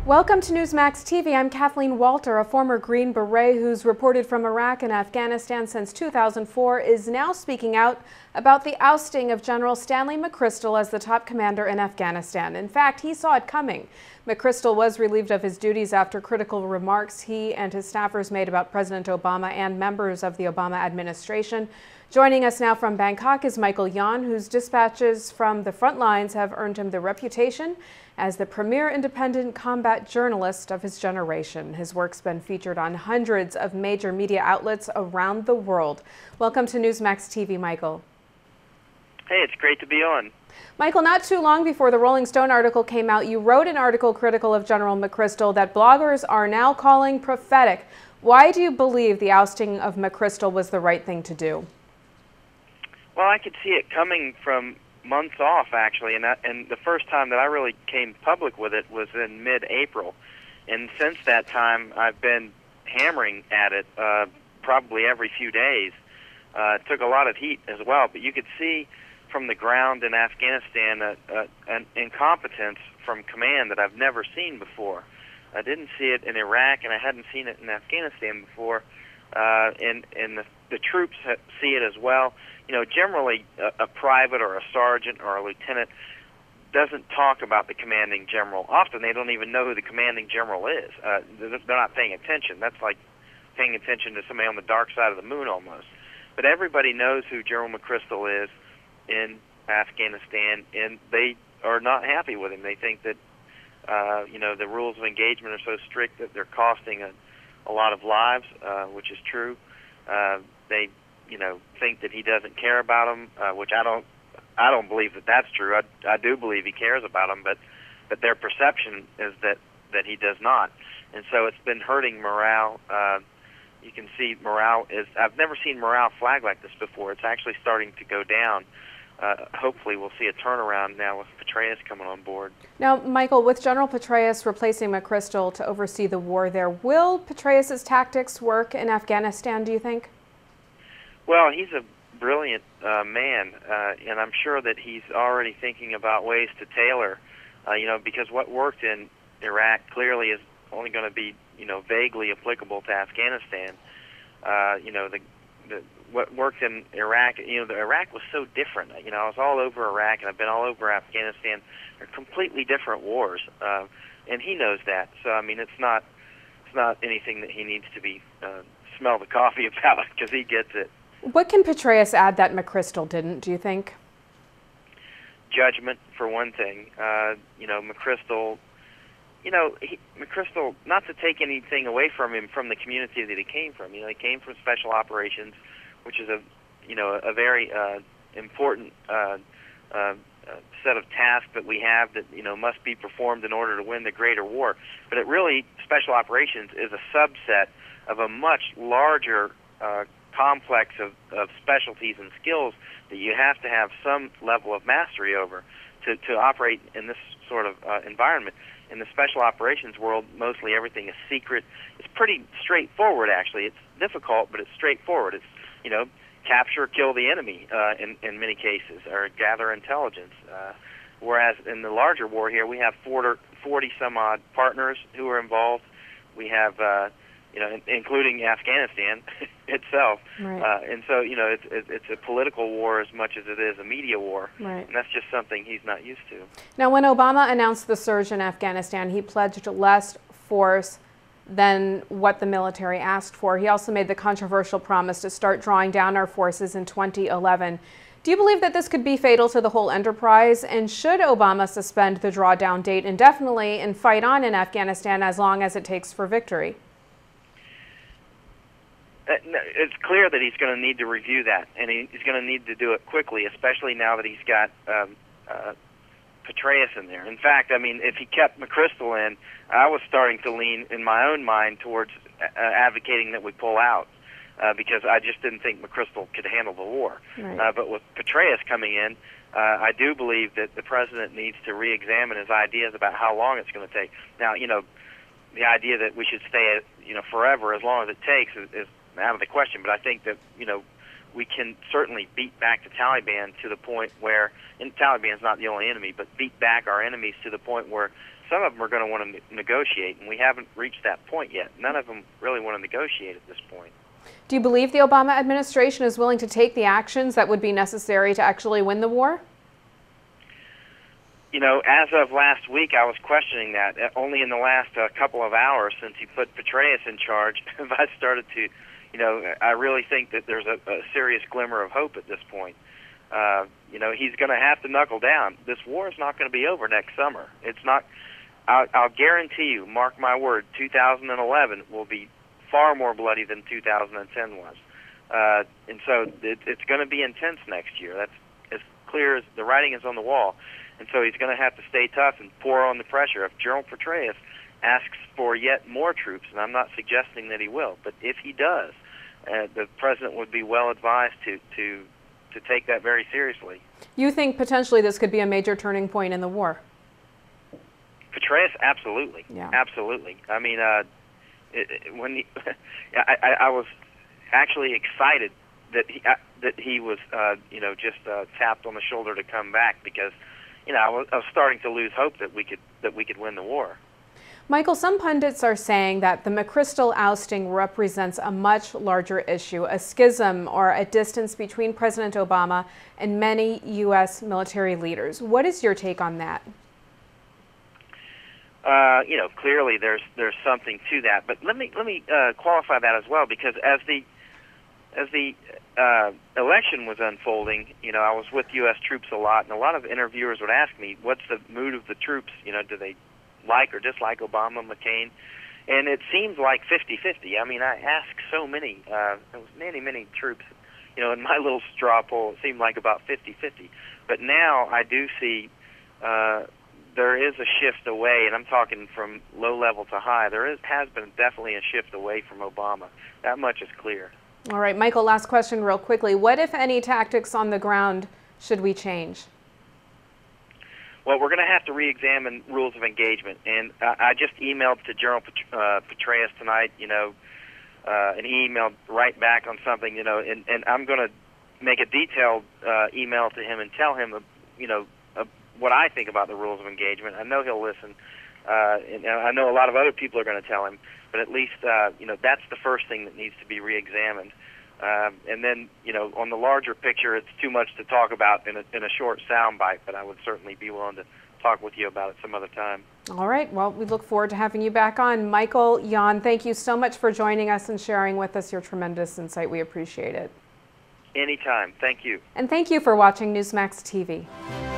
Welcome to Newsmax TV. I'm Kathleen Walter, a former Green Beret who's reported from Iraq and Afghanistan since 2004, is now speaking out about the ousting of General Stanley McChrystal as the top commander in Afghanistan. In fact, he saw it coming. McChrystal was relieved of his duties after critical remarks he and his staffers made about President Obama and members of the Obama administration. Joining us now from Bangkok is Michael Yon, whose dispatches from the front lines have earned him the reputation as the premier independent combat journalist of his generation. His work's been featured on hundreds of major media outlets around the world. Welcome to Newsmax TV, Michael. Hey, it's great to be on. Michael, not too long before the Rolling Stone article came out, you wrote an article critical of General McChrystal that bloggers are now calling prophetic. Why do you believe the ousting of McChrystal was the right thing to do? Well, I could see it coming from months off, actually, and the first time that I really came public with it was in mid-April. And since that time, I've been hammering at it probably every few days. It took a lot of heat as well, but you could see from the ground in Afghanistan an incompetence from command that I've never seen before. I didn't see it in Iraq, and I hadn't seen it in Afghanistan before, and the troops see it as well. You know, generally a private or a sergeant or a lieutenant doesn't talk about the commanding general. Often they don't even know who the commanding general is. They're not paying attention. That's like paying attention to somebody on the dark side of the moon almost. But everybody knows who General McChrystal is in Afghanistan, and they are not happy with him. They think that you know, the rules of engagement are so strict that they're costing a lot of lives, which is true. They, you know, think that he doesn't care about them, which I don't believe that that's true. I do believe he cares about them, but their perception is that he does not, and so it's been hurting morale. You can see morale is. I've never seen morale flag like this before. It's actually starting to go down. Hopefully we'll see a turnaround now with Petraeus coming on board. Now, Michael, with General Petraeus replacing McChrystal to oversee the war there, will Petraeus's tactics work in Afghanistan, do you think? Well, he's a brilliant man, and I'm sure that he's already thinking about ways to tailor, you know, because what worked in Iraq clearly is only going to be, you know, vaguely applicable to Afghanistan. You know, what worked in Iraq, you know, Iraq was so different. You know, I was all over Iraq, and I've been all over Afghanistan. They're completely different wars, and he knows that. So, I mean, it's not anything that he needs to be smell the coffee about, because he gets it. What can Petraeus add that McChrystal didn't, do you think? Judgment, for one thing. You know, McChrystal, McChrystal, not to take anything away from him from the community that he came from. You know, he came from special operations, which is a very important set of tasks that we have that, you know, must be performed in order to win the greater war. But it really, special operations is a subset of a much larger complex of specialties and skills that you have to have some level of mastery over to operate in this sort of environment. In the special operations world, mostly everything is secret. It's pretty straightforward, actually. It's difficult, but it's straightforward. It's, you know, capture or kill the enemy in many cases, or gather intelligence. Whereas in the larger war here, we have 40-some-odd partners who are involved. We have you know, including Afghanistan itself. Right. And so, you know, it's a political war as much as it is a media war. Right. And that's just something he's not used to. Now, when Obama announced the surge in Afghanistan, he pledged less force than what the military asked for. He also made the controversial promise to start drawing down our forces in 2011. Do you believe that this could be fatal to the whole enterprise? And should Obama suspend the drawdown date indefinitely and fight on in Afghanistan as long as it takes for victory? It's clear that he's going to need to review that, and he's going to need to do it quickly, especially now that he's got Petraeus in there. In fact, I mean, if he kept McChrystal in, I was starting to lean in my own mind towards advocating that we pull out, because I just didn't think McChrystal could handle the war. Right. But with Petraeus coming in, I do believe that the president needs to re-examine his ideas about how long it's going to take. Now, you know, the idea that we should stay, you know, forever as long as it takes is out of the question, but I think that, you know, we can certainly beat back the Taliban to the point where, and Taliban's not the only enemy, but beat back our enemies to the point where some of them are going to want to negotiate, and we haven't reached that point yet. None of them really want to negotiate at this point. Do you believe the Obama administration is willing to take the actions that would be necessary to actually win the war? You know, as of last week, I was questioning that. Only in the last couple of hours since he put Petraeus in charge, have I started to, you know, I really think that there's a serious glimmer of hope at this point. You know, he's going to have to knuckle down. This war is not going to be over next summer. It's not. I'll guarantee you, mark my word, 2011 will be far more bloody than 2010 was. And so it's going to be intense next year. That's as clear as the writing is on the wall. And so he's going to have to stay tough and pour on the pressure. If General Petraeus asks for yet more troops, and I'm not suggesting that he will, but if he does, the president would be well advised to take that very seriously. You think potentially this could be a major turning point in the war? Petraeus, absolutely. Yeah. Absolutely. I mean, I was actually excited that he was, you know, just tapped on the shoulder to come back, because, you know, I was starting to lose hope that we could win the war. Michael, some pundits are saying that the McChrystal ousting represents a much larger issue, a schism or a distance between President Obama and many U.S. military leaders. What is your take on that? You know, clearly there's something to that, but let me qualify that as well, because as the election was unfolding, you know, I was with U.S. troops a lot, and a lot of interviewers would ask me, what's the mood of the troops? You know, do they like or dislike Obama, McCain? And it seems like 50-50. I mean, I asked so many, there was many troops, you know, in my little straw poll, it seemed like about 50-50. But now I do see there is a shift away, and I'm talking from low level to high. Has been definitely a shift away from Obama. That much is clear. All right, Michael, last question real quickly. What, if any, tactics on the ground should we change? Well, we're going to have to re-examine rules of engagement, and I just emailed to General Petraeus tonight, you know, and he emailed right back on something, you know, and I'm going to make a detailed email to him and tell him, you know, what I think about the rules of engagement. I know he'll listen, and I know a lot of other people are going to tell him, but at least, you know, that's the first thing that needs to be re-examined. And then, you know, on the larger picture, it's too much to talk about in a short soundbite, but I would certainly be willing to talk with you about it some other time. All right. Well, we look forward to having you back on. Michael Yon, thank you so much for joining us and sharing with us your tremendous insight. We appreciate it. Anytime. Thank you. And thank you for watching Newsmax TV.